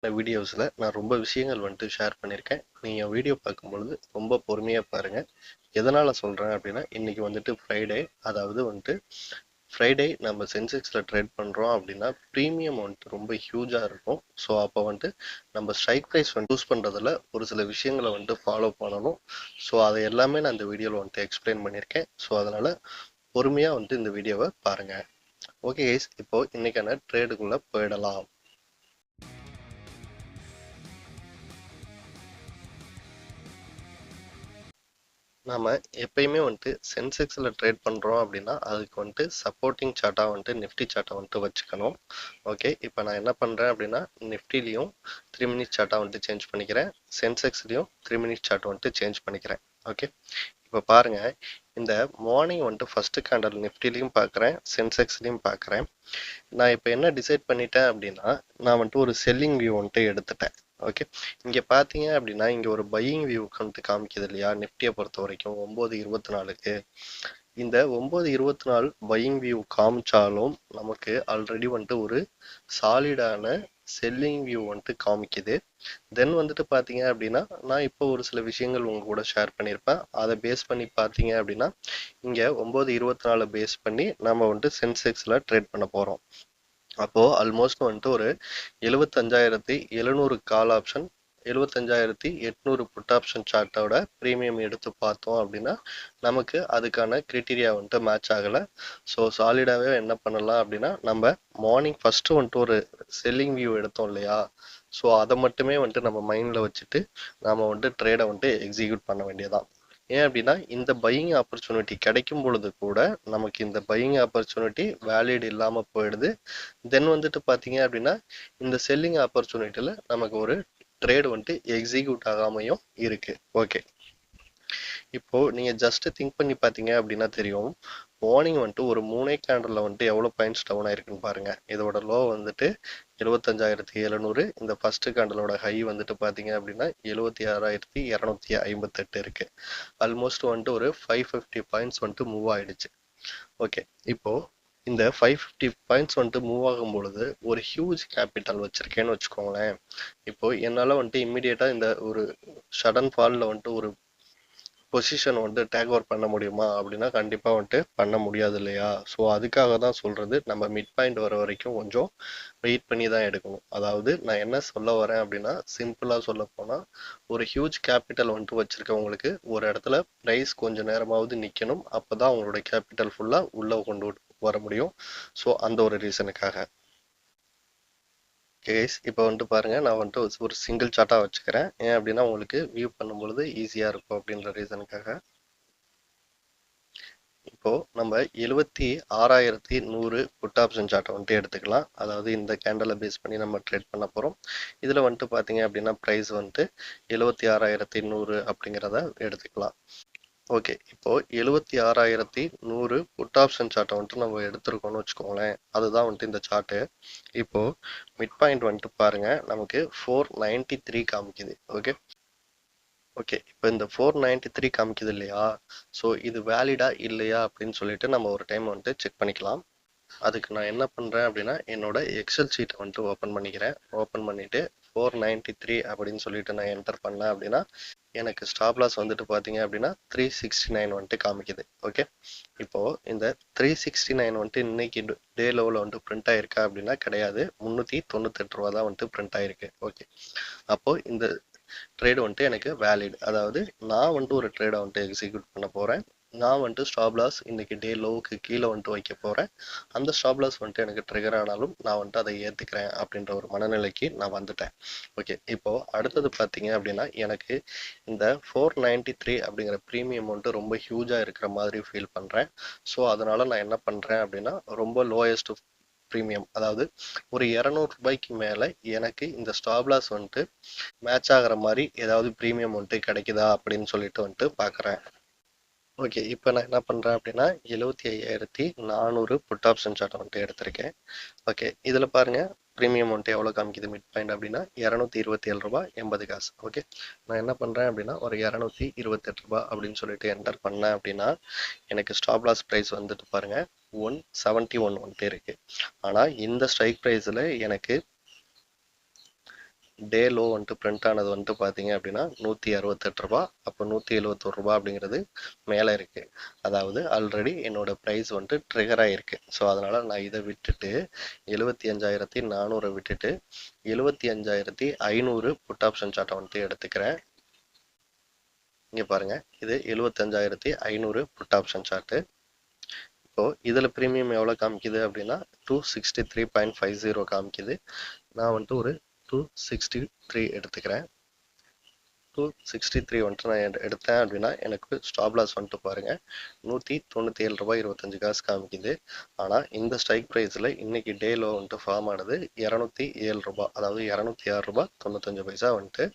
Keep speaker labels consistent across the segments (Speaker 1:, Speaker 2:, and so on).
Speaker 1: இந்த வீடியோஸ்ல நான் ரொம்ப விஷயங்கள் ஷேர் பண்ணியிருக்கேன். நீங்க வீடியோ பார்க்கும்பொழுது ரொம்ப பொறுமையா பாருங்க. எதனால சொல்றேன் அப்படின்னா, இன்னைக்கு ஃப்ரைடே. அதாவது ஃப்ரைடே நம்ம சென்செக்ஸ்ல ட்ரேட் பண்றோம் அப்படின்னா, பிரீமியம் ரொம்ப ஹியூஜா இருக்கும். ஸோ அப்போ நம்ம ஸ்ட்ரைக் ப்ரைஸ் சூஸ் பண்றதுல ஒரு சில விஷயங்களை ஃபாலோ பண்ணணும். ஸோ அதை எல்லாமே நான் இந்த வீடியோல எக்ஸ்பிளைன் பண்ணியிருக்கேன். ஸோ அதனால பொறுமையா இந்த வீடியோவை பாருங்க. ஓகே கைஸ், இப்போ இன்னைக்கான ட்ரேடுக்குள்ள போயிடலாம். நாம எப்பயுமே சென்செக்ஸ்ல ட்ரேட் பண்றோம் அப்படின்னா அதுக்கு சப்போர்ட்டிங் சார்ட்டா நிஃப்டி சார்ட்டை வச்சுக்கணும். ஓகே, இப்போ நான் என்ன பண்றேன் அப்படின்னா நிஃப்டிலையும் 3 மினிட்ஸ் சார்ட்டா சேஞ்ச் பண்ணிக்கிறேன். சென்செக்ஸ்லயும் 3 மினிட்ஸ் சார்ட் சேஞ்ச் பண்ணிக்கிறேன். ஓகே, இப்போ பாருங்க, இந்த மார்னிங் ஃபர்ஸ்ட் கேண்டல் நிஃப்டிலையும் பார்க்குறேன், சென்செக்ஸ்லையும் பார்க்குறேன். நான் இப்போ என்ன டிசைட் பண்ணிட்டேன் அப்படின்னா, நான் ஒரு செல்லிங் வியூ எடுத்துட்டேன். ஓகே, இங்க பாத்தீங்க அப்படின்னா இங்க ஒரு பையிங் வியூ காமிக்குது இல்லையா, நிப்டியை பொறுத்த வரைக்கும் 9:24க்கு. இந்த 9:24 பையிங் வியூ காமிச்சாலும் நமக்கு ஆல்ரெடி ஒரு சாலிடான செல்லிங் வியூ காமிக்குது. தென் பாத்தீங்க அப்படின்னா நான் இப்போ ஒரு சில விஷயங்கள் உங்க கூட ஷேர் பண்ணியிருப்பேன். அதை பேஸ் பண்ணி பாத்தீங்க அப்படின்னா இங்க 9:24 பேஸ் பண்ணி நம்ம சென்செக்ஸ்ல ட்ரேட் பண்ண போறோம். அப்போ ஆல்மோஸ்ட் ஒரு 75,700 கால் ஆப்ஷன், 75,800 புட் ஆப்ஷன் சார்ட்டோட பிரீமியம் எடுத்து பார்த்தோம் அப்படின்னா நமக்கு அதுக்கான கிரிட்டீரியா மேட்ச் ஆகலை. ஸோ சாலிடாகவே என்ன பண்ணலாம் அப்படின்னா, நம்ம மார்னிங் ஃபர்ஸ்ட் ஒரு செல்லிங் வியூ எடுத்தோம் இல்லையா, ஸோ அதை மட்டுமே நம்ம மைண்டில் வச்சுட்டு நாம ட்ரேடை எக்ஸிக்யூட் பண்ண வேண்டியதான். ஏன் அப்படின்னா இந்த பையிங் ஆப்பர்ச்சுனிட்டி கிடைக்கும் பொழுது கூட நமக்கு இந்த பையிங் ஆப்பர்ச்சுனிட்டி வேலிட் இல்லாம போயிடுது. தென் பாத்தீங்க அப்படின்னா இந்த செல்லிங் ஆப்பர்ச்சுனிட்டியில நமக்கு ஒரு ட்ரேட் எக்ஸிக்யூட் ஆகாமையும் இருக்கு. ஓகே, இப்போ நீங்க ஜஸ்ட் திங்க் பண்ணி பாத்தீங்க அப்படின்னா தெரியும், மார்னிங் ஒரு 3 கேண்டல்ல எவ்வளவு பாயிண்ட்ஸ் டவுன் ஆயிருக்குன்னு பாருங்க. இதோட லோ 75,700. இந்த ஃபர்ஸ்ட் கேண்டலோட ஹை பாத்தீங்க அப்படின்னா 76,258 இருக்கு. ஆல்மோஸ்ட் ஒரு 550 பாயிண்ட்ஸ் மூவ் ஆயிடுச்சு. ஓகே, இப்போ இந்த 550 பாயிண்ட்ஸ் மூவ் ஆகும் பொழுது ஒரு ஹியூஜ் கேபிட்டல் வச்சிருக்கேன்னு வச்சுக்கோங்களேன். இப்போ என்னால இம்மிடியேட்டா இந்த ஒரு சடன் ஃபால்ல ஒரு பொசிஷன் டேக் ஓவர் பண்ண முடியுமா அப்படின்னா கண்டிப்பா பண்ண முடியாது இல்லையா. ஸோ அதுக்காக தான் சொல்றது, நம்ம மிட் பாயிண்ட் வர வரைக்கும் கொஞ்சம் வெயிட் பண்ணி தான் எடுக்கணும். அதாவது நான் என்ன சொல்ல வரேன் அப்படின்னா, சிம்பிளா சொல்ல போனா ஒரு ஹியூஜ் கேபிட்டல் வச்சிருக்கவங்களுக்கு ஒரு இடத்துல பிரைஸ் கொஞ்ச நேரமாவது நிக்கணும். அப்பதான் அவங்களோட கேபிட்டல் ஃபுல்லா உள்ள கொண்டு வர முடியும். ஸோ அந்த ஒரு ரீசனுக்காக. கேஸ் இப்போ பாருங்க, நான் ஒரு சிங்கிள் சார்ட்டா வச்சுக்கிறேன். ஏன் அப்படின்னா உங்களுக்கு வியூ பண்ணும்பொழுது ஈஸியா இருக்கும் அப்படின்ற ரீசனுக்காக. இப்போ நம்ம 76,100 புட் ஆப்ஷன் சார்ட்டை எடுத்துக்கலாம். அதாவது இந்த கேண்டலை பேஸ் பண்ணி நம்ம ட்ரேட் பண்ண போறோம். இதுல பாத்தீங்க அப்படின்னா பிரைஸ் 76,100 அப்படிங்கிறத எடுத்துக்கலாம். ஓகே, இப்போ 76,100 புட் ஆப்ஷன் சார்ட்டை நம்ம எடுத்திருக்கோம்னு வச்சுக்கோங்களேன். அதுதான் இந்த சார்ட்டு. இப்போ மிட் பாயிண்ட் பாருங்க, நமக்கு 493 காமிக்குது. ஓகே, ஓகே, இப்போ இந்த 493 காமிக்குது இல்லையா, ஸோ இது வேலிடா இல்லையா அப்படின்னு சொல்லிட்டு நம்ம ஒரு டைம் செக் பண்ணிக்கலாம். அதுக்கு நான் என்ன பண்றேன் அப்படின்னா என்னோட எக்ஸல் ஷீட்டை ஓப்பன் பண்ணிக்கிறேன். ஓப்பன் பண்ணிட்டு 493 அப்படின்னு சொல்லிட்டு நான் என்டர் பண்ணேன் அப்படின்னா எனக்கு ஸ்டாப் லாஸ் பாத்தீங்க அப்படின்னா 369 காமிக்குது. ஓகே, இப்போ இந்த 369 இன்னைக்கு டே லெவலில் பிரிண்ட் ஆயிருக்கா அப்படின்னா கிடையாது, 398 ரூபா தான் பிரிண்ட் ஆயிருக்கு. ஓகே, அப்போ இந்த ட்ரேட் எனக்கு வேலிட். அதாவது நான் ஒரு ட்ரேடை எக்ஸிக்யூட் பண்ண போறேன். நான் ஸ்டாப் லாஸ் இன்னைக்கு டே லோவுக்கு கீழே வைக்க போறேன். அந்த ஸ்டாப் லாஸ் எனக்கு ட்ரிகர் ஆனாலும் நான் அதை ஏத்துக்கிறேன் அப்படின்ற ஒரு மனநிலைக்கு நான் வந்துட்டேன். ஓகே, இப்போ அடுத்தது பாத்தீங்க அப்படின்னா எனக்கு இந்த 493 அப்படிங்கிற பிரீமியம் ரொம்ப ஹியூஜா இருக்கிற மாதிரி ஃபீல் பண்றேன். ஸோ அதனால நான் என்ன பண்றேன் அப்படின்னா ரொம்ப லோயஸ்ட் பிரீமியம், அதாவது ஒரு 200 ரூபாய்க்கு மேல எனக்கு இந்த ஸ்டாப் லாஸ் மேட்ச் ஆகிற மாதிரி ஏதாவது பிரீமியம் கிடைக்குதா அப்படின்னு சொல்லிட்டு பாக்குறேன். ஓகே, இப்போ நான் என்ன பண்றேன் அப்படின்னா 75,400 புட் ஆப்ஷன் சார்ட் எடுத்திருக்கேன். ஓகே, இதுல பாருங்க பிரீமியம் எவ்வளவு காமிக்குது மிட் பாயிண்ட் அப்படின்னா 227 ரூபாய் 80 காசு. ஓகே, நான் என்ன பண்றேன் அப்படின்னா ஒரு 228 ரூபாய் அப்படின்னு சொல்லிட்டு என்டர் பண்ணேன் அப்படின்னா எனக்கு ஸ்டாப் லாஸ் பிரைஸ் பாருங்க 171 இருக்கு. ஆனா இந்த ஸ்ட்ரைக் பிரைஸ்ல எனக்கு டே லோ வந்துட்டு பிரிண்ட் ஆனது வந்துட்டு பார்த்தீங்க அப்படின்னா 168 ரூபா. அப்போ 171 ரூபா அப்படிங்கிறது மேலே இருக்கு. அதாவது ஆல்ரெடி என்னோட ப்ரைஸ் வந்துட்டு ட்ரிகர் ஆகிருக்கு. ஸோ அதனால நான் இதை விட்டுட்டு 75,400 விட்டுட்டு 75,500 புட் ஆப்ஷன் சார்ட்டை வந்துட்டு எடுத்துக்கிறேன். இங்கே பாருங்க, இது 75,500 புட் ஆப்ஷன் சார்ட்டு. இப்போ இதில் ப்ரீமியம் எவ்வளோ காமிக்குது அப்படின்னா 263.50 காமிக்குது. நான் வந்துட்டு ஒரு 263 எடுத்துக்கிறேன். 263 வந்துட்டு நான் எடுத்தேன் அப்படின்னா எனக்கு ஸ்டாப் லாஸ் வந்துட்டு பாருங்க 197 ரூபாய் 25 காசு காமிக்குது. ஆனால் இந்த ஸ்ட்ரைக் ப்ரைஸில் இன்னைக்கு டே லோ வந்துட்டு ஃபார்ம் ஆனது 207 ரூபாய், அதாவது 206 ரூபாய் 95 பைசா வந்துட்டு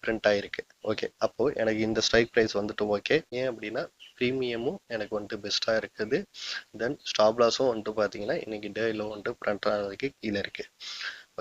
Speaker 1: பிரிண்ட் ஆயிருக்கு. ஓகே, அப்போ எனக்கு இந்த ஸ்ட்ரைக் ப்ரைஸ் வந்துட்டு ஓகே. ஏன் அப்படின்னா ப்ரீமியமும் எனக்கு வந்துட்டு பெஸ்ட்டாக இருக்குது. தென் ஸ்டாப் லாஸும் வந்துட்டு பார்த்தீங்கன்னா இன்னைக்கு டே லோ வந்துட்டு பிரிண்ட் ஆனதுக்கு கீழே இருக்கு.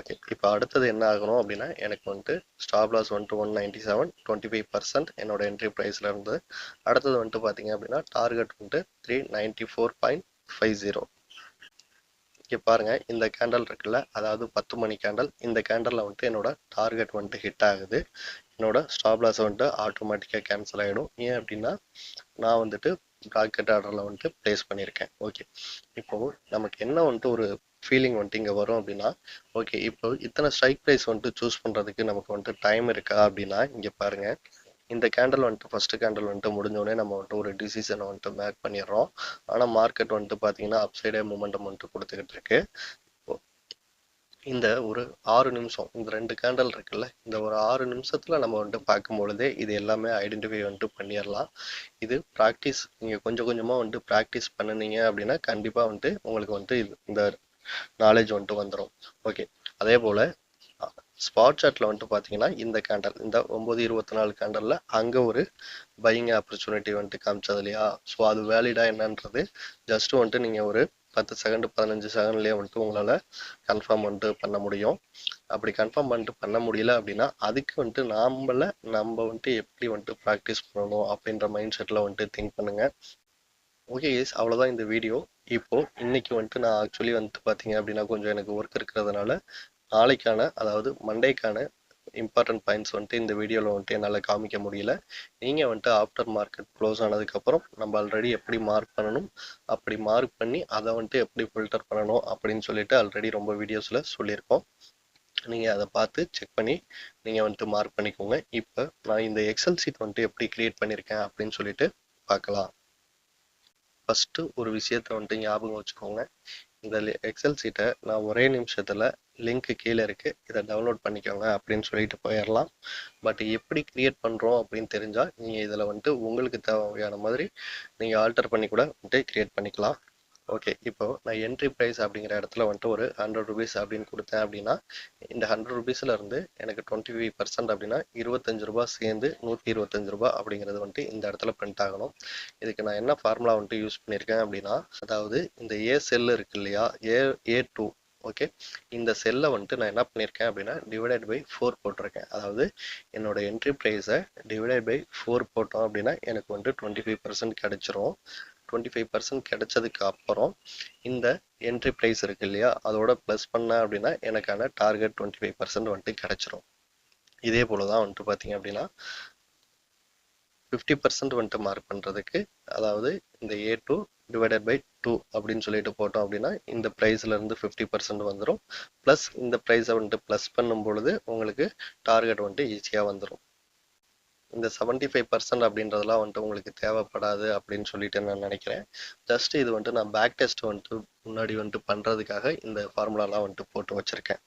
Speaker 1: ஓகே, இப்போ அடுத்தது என்ன ஆகணும் அப்படின்னா எனக்கு வந்துட்டு ஸ்டாப் லாஸ் வந்துட்டு 197, 25% என்னோட என்ட்ரி ப்ரைஸ்ல இருந்து. அடுத்தது வந்துட்டு பார்த்தீங்க அப்படின்னா டார்கெட் வந்துட்டு 394.50. இங்கே பாருங்க, இந்த கேண்டல் இருக்குல்ல, அதாவது 10 மணி கேண்டல். இந்த கேண்டலில் வந்துட்டு என்னோட டார்கெட் வந்துட்டு ஹிட் ஆகுது. என்னோட ஸ்டாப் லாஸ் வந்துட்டு ஆட்டோமேட்டிக்காக கேன்சல் ஆகிடும். ஏன் அப்படின்னா நான் வந்துட்டு ப்ராக்கெட் ஆர்டரில் வந்துட்டு ப்ளேஸ் பண்ணியிருக்கேன். ஓகே, இப்போ நமக்கு என்ன வந்துட்டு ஒரு ஃபீலிங் வந்துட்டு இங்கே வரும் அப்படின்னா, ஓகே இப்போ இத்தனை ஸ்ட்ரைக் ப்ரைஸ் வந்துட்டு சூஸ் பண்ணுறதுக்கு நமக்கு வந்துட்டு டைம் இருக்கா அப்படின்னா, இங்கே பாருங்க, இந்த கேண்டல் வந்துட்டு ஃபர்ஸ்ட் கேண்டல் வந்துட்டு முடிஞ்சோடனே நம்ம வந்துட்டு ஒரு டிசிஷனை வந்துட்டு மேக் பண்ணிடுறோம். ஆனால் மார்க்கெட் வந்துட்டு பார்த்தீங்கன்னா அப்சைடே மூமெண்டம் வந்துட்டு கொடுத்துக்கிட்டு இருக்கு. இந்த ஒரு 6 நிமிஷம், இந்த 2 கேண்டல் இருக்குல்ல, இந்த ஒரு 6 நிமிஷத்துல நம்ம வந்துட்டு பார்க்கும் பொழுதே இது எல்லாமே ஐடென்டிஃபை வந்துட்டு பண்ணிடலாம். இது ப்ராக்டிஸ், நீங்க கொஞ்சம் கொஞ்சமா வந்துட்டு ப்ராக்டிஸ் பண்ணுனீங்க அப்படின்னா கண்டிப்பா வந்துட்டு உங்களுக்கு வந்துட்டு இந்த நாலேஜ் வந்துட்டு வந்துடும். ஓகே, அதே போல ஸ்பாட் சார்ட்ல வந்துட்டு பாத்தீங்கன்னா இந்த கேண்டல், இந்த 9:24 கேண்டல்ல அங்க ஒரு பையிங் ஆப்பர்ச்சுனிட்டி வந்துட்டு காமிச்சது இல்லையா? ஸோ அது வேலிடா என்னன்றது ஜஸ்ட் வந்துட்டு நீங்க ஒரு 10 செகண்ட் 15 செகண்ட்லயே வந்துட்டு உங்களால கன்ஃபார்ம் வந்துட்டு பண்ண முடியும். அப்படி கன்ஃபார்ம் பண்ணிட்டு பண்ண முடியல அப்படின்னா அதுக்கு வந்துட்டு நம்ம வந்துட்டு எப்படி வந்துட்டு ப்ராக்டிஸ் பண்ணணும் அப்படின்ற மைண்ட் செட்ல வந்துட்டு திங்க் பண்ணுங்க. ஓகே கேஸ், அவ்வளோதான் இந்த வீடியோ. இப்போ இன்னைக்கு வந்துட்டு நான் ஆக்சுவலி வந்துட்டு பார்த்தீங்க அப்படின்னா கொஞ்சம் எனக்கு ஒர்க் இருக்கிறதுனால நாளைக்கான, அதாவது மண்டேக்கான இம்பார்ட்டன்ட் பாயிண்ட்ஸ் வந்துட்டு இந்த வீடியோவில் வந்துட்டு என்னால் காமிக்க முடியல. நீங்கள் வந்துட்டு ஆஃப்டர் மார்க்கெட் க்ளோஸ் ஆனதுக்கப்புறம் நம்ம ஆல்ரெடி எப்படி மார்க் பண்ணணும், அப்படி மார்க் பண்ணி அதை வந்துட்டு எப்படி ஃபில்டர் பண்ணணும் அப்படின்னு சொல்லிட்டு ஆல்ரெடி ரொம்ப வீடியோஸில் சொல்லியிருக்கோம். நீங்கள் அதை பார்த்து செக் பண்ணி நீங்கள் வந்துட்டு மார்க் பண்ணிக்கோங்க. இப்போ நான் இந்த எக்ஸல் சீட் வந்துட்டு எப்படி கிரியேட் பண்ணியிருக்கேன் அப்படின்னு சொல்லிட்டு பார்க்கலாம். ஃபஸ்ட்டு ஒரு விஷயத்த வந்துட்டு ஞாபகம் வச்சுக்கோங்க. இந்த எக்ஸல் சீட்டை நான் ஒரே நிமிஷத்தில் லிங்க் கீழே இருக்கு, இதை டவுன்லோட் பண்ணிக்கோங்க அப்படின்னு சொல்லிட்டு போயிடலாம். பட் எப்படி கிரியேட் பண்ணுறோம் அப்படின்னு தெரிஞ்சால் நீங்கள் இதில் வந்துட்டு உங்களுக்கு தேவையான மாதிரி நீங்கள் ஆல்டர் பண்ணி கூட வந்துட்டு கிரியேட் பண்ணிக்கலாம். ஓகே, இப்போ நான் என்ட்ரி ப்ரைஸ் அப்படிங்கிற இடத்துல வந்துட்டு ஒரு 100 ருபீஸ் அப்படின்னு கொடுத்தேன் அப்படின்னா இந்த 100 ருபீஸ்ல இருந்து எனக்கு 25% அப்படின்னா 25 ரூபாய் சேர்ந்து 125 ரூபாய் அப்படிங்கிறது வந்துட்டு இந்த இடத்துல பிரிண்ட் ஆகணும். இதுக்கு நான் என்ன ஃபார்முலா வந்துட்டு யூஸ் பண்ணியிருக்கேன் அப்படின்னா, அதாவது இந்த ஏ செல் இருக்கு இல்லையா, A2, ஓகே, இந்த செல்லை வந்துட்டு நான் என்ன பண்ணியிருக்கேன் அப்படின்னா டிவைடட் பை 4 போட்டிருக்கேன். அதாவது என்னோட என்ட்ரி ப்ரைஸை டிவைடட் பை 4 போட்டோம் அப்படின்னா எனக்கு வந்துட்டு 25% கிடைச்சிரும். 25% கிடைச்சதுக்கு அப்புறம் இந்த என்ட்ரி ப்ரைஸ் இருக்கு இல்லையா, அதோட ப்ளஸ் பண்ண அப்படின்னா எனக்கான டார்கெட் 25% வந்துட்டு கிடைச்சிரும். இதே போல தான் வந்துட்டு பார்த்தீங்க அப்படின்னா 50% வந்துட்டு மார்க் பண்ணுறதுக்கு, அதாவது இந்த A2 டிவைடட் பை 2 அப்படின்னு சொல்லிட்டு போட்டோம் அப்படின்னா இந்த ப்ரைஸ்ல இருந்து 50% வந்துடும். ப்ளஸ் இந்த ப்ரைஸை வந்துட்டு ப்ளஸ் பண்ணும் பொழுது உங்களுக்கு டார்கெட் வந்துட்டு ஈஸியாக வந்துடும். இந்த 75% அப்படின்றதெல்லாம் வந்துட்டு உங்களுக்கு தேவைப்படாது அப்படின்னு சொல்லிட்டு நான் நினைக்கிறேன். ஜஸ்ட் இது வந்துட்டு நான் பேக் டெஸ்ட் வந்துட்டு முன்னாடி வந்துட்டு பண்றதுக்காக இந்த ஃபார்முலாலாம் வந்துட்டு போட்டு வச்சிருக்கேன்.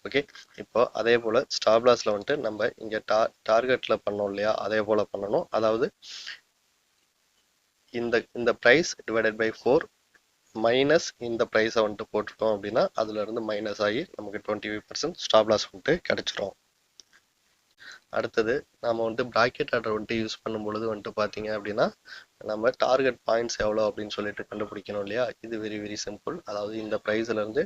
Speaker 1: ஓகே, இப்போ அதே போல ஸ்டாப் லாஸ்ல வந்துட்டு நம்ம இங்க டார்கெட்ல பண்ணோம் இல்லையா, அதே போல பண்ணணும். அதாவது இந்த பிரைஸ் டிவைடட் பை 4 மைனஸ் இந்த ப்ரைஸை வந்துட்டு போட்டுட்டோம் அப்படின்னா அதுல இருந்து மைனஸ் ஆகி நமக்கு 25% ஸ்டாப் லாஸ் வந்துட்டு கிடைச்சிரும். அடுத்தது நாம வந்துட்டு பிராக்கெட் ஆர்டர் வந்துட்டு யூஸ் பண்ணும் பொழுது வந்துட்டு பார்த்தீங்க அப்படின்னா நம்ம டார்கெட் பாயிண்ட்ஸ் எவ்வளோ அப்படின்னு சொல்லிட்டு கண்டுபிடிக்கணும் இல்லையா? இது வெரி வெரி சிம்பிள். அதாவது இந்த ப்ரைஸ்ல இருந்து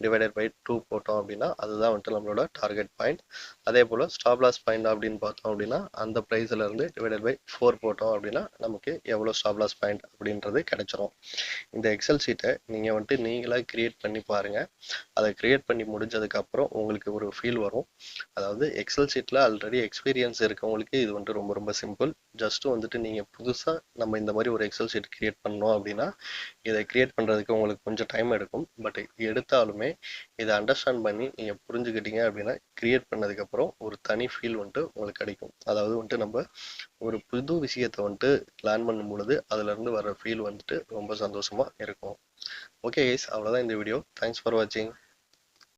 Speaker 1: டிவைடட் பை 2 போட்டோம் அப்படின்னா அதுதான் வந்துட்டு நம்மளோட டார்கெட் பாயிண்ட். அதே போல் ஸ்டாப் லாஸ் பாயிண்ட் அப்படின்னு பார்த்தோம் அப்படின்னா அந்த ப்ரைஸ்ல இருந்து டிவைடட் பை 4 போட்டோம் அப்படின்னா நமக்கு எவ்வளோ ஸ்டாப் லாஸ் பாயிண்ட் அப்படின்றது கிடைச்சிரும். இந்த எக்ஸல் ஷீட்டை நீங்கள் வந்துட்டு நீங்களாக கிரியேட் பண்ணி பாருங்கள். அதை கிரியேட் பண்ணி முடிஞ்சதுக்கப்புறம் உங்களுக்கு ஒரு ஃபீல் வரும். அதாவது எக்ஸல் ஷீட்டில் ஆல்ரெடி எக்ஸ்பீரியன்ஸ் இருக்கவங்களுக்கு இது வந்துட்டு ரொம்ப ரொம்ப சிம்பிள். ஜஸ்ட் வந்துட்டு நீங்கள் புதுசாக நம்ம இந்த மாதிரி ஒரு எக்ஸல் ஷீட் கிரியேட் பண்ணோம் அப்படின்னா இதை கிரியேட் பண்ணுறதுக்கு உங்களுக்கு கொஞ்சம் டைம் எடுக்கும். பட் எடுத்தாலுமே இதை அண்டர்ஸ்டாண்ட் பண்ணி நீங்கள் புரிஞ்சுக்கிட்டீங்க அப்படின்னா கிரியேட் பண்ணதுக்கப்புறம் ஒரு தனி ஃபீல் வந்துட்டு உங்களுக்கு கிடைக்கும். அதாவது வந்துட்டு நம்ம ஒரு புது விஷயத்தை வந்துட்டு லேர்ன் பண்ணும் பொழுது அதுலேருந்து வர ஃபீல் வந்துட்டு ரொம்ப சந்தோஷமாக இருக்கும். ஓகே கைஸ், அவ்வளோதான் இந்த வீடியோ. தேங்க்ஸ் ஃபார் வாட்சிங்.